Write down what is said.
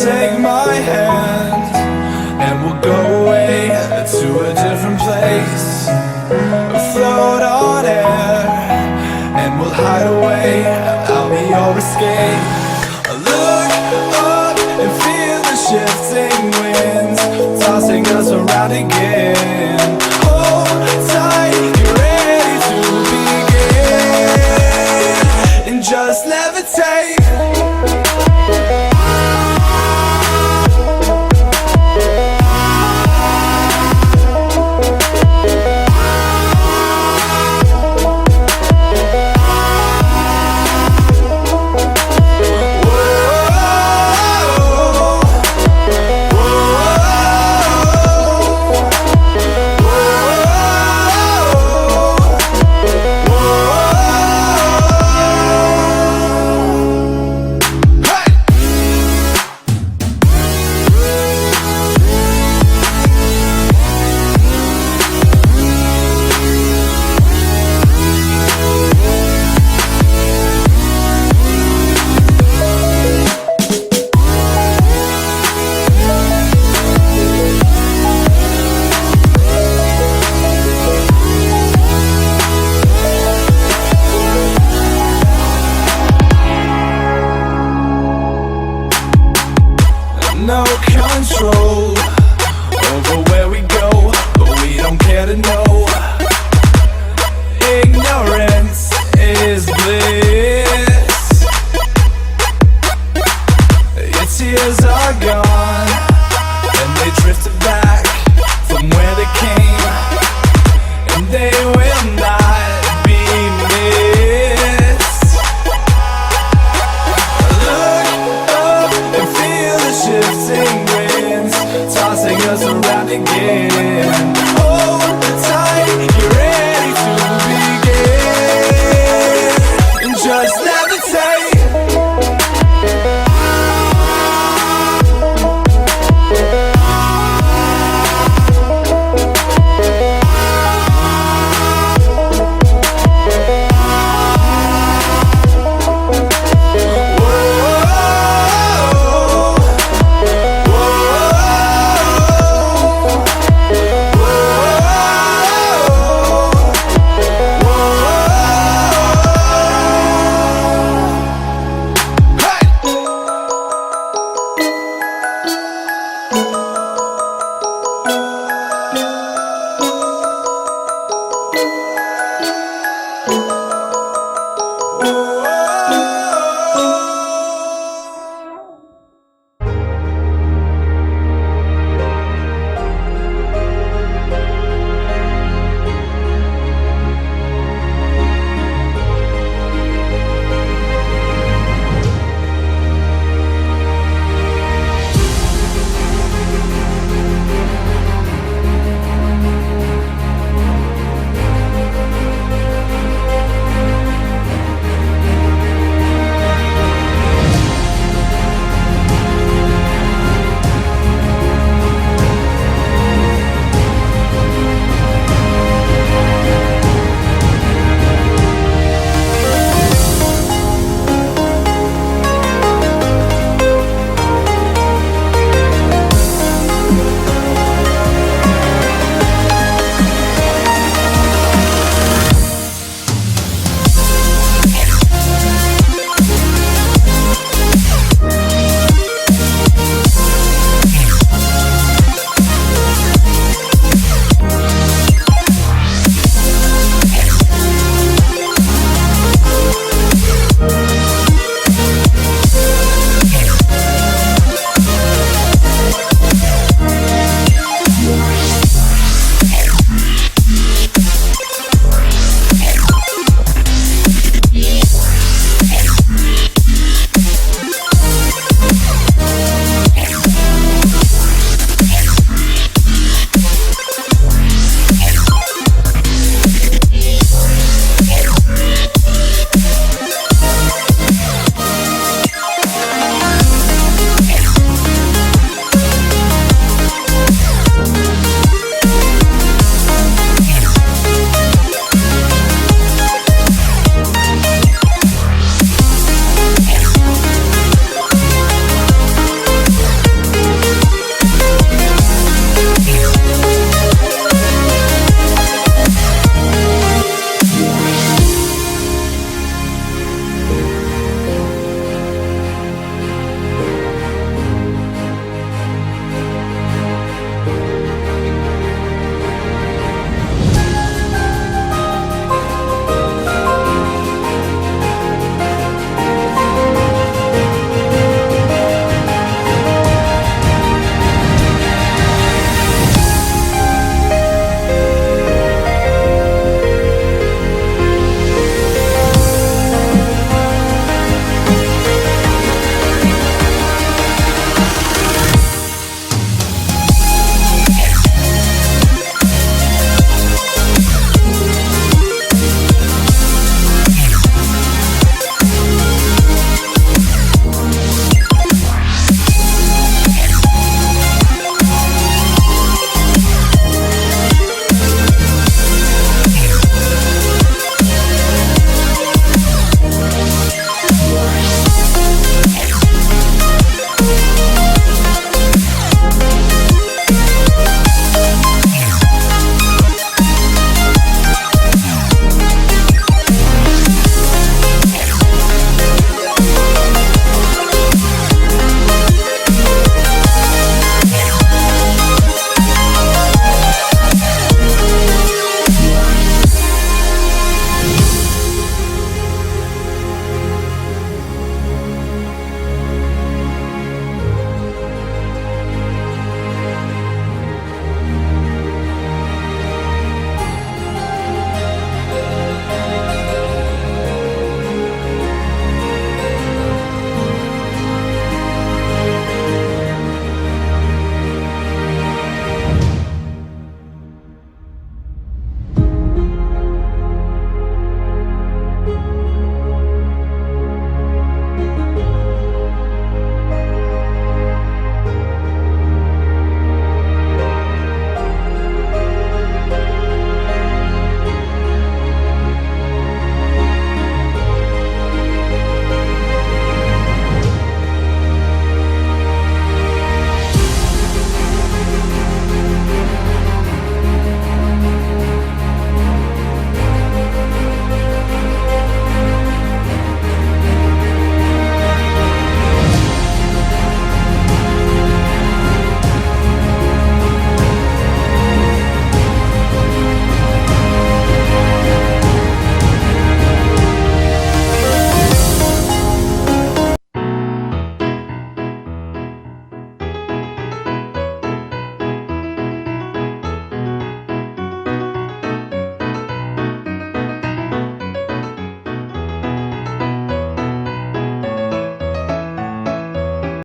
take my hand and we'll go away to a different place, float on air, and we'll hide away. I'll be your escape. Look up and feel the shifting winds tossing us around again. Hold tight, get ready to begin, and just levitate. No control over where we go, but we don't care to know. Ignorance is bliss. Your tears are gone, and they drifted back from where they came, and they will not be missed. Look up and feel the shifting winds tossing us around again.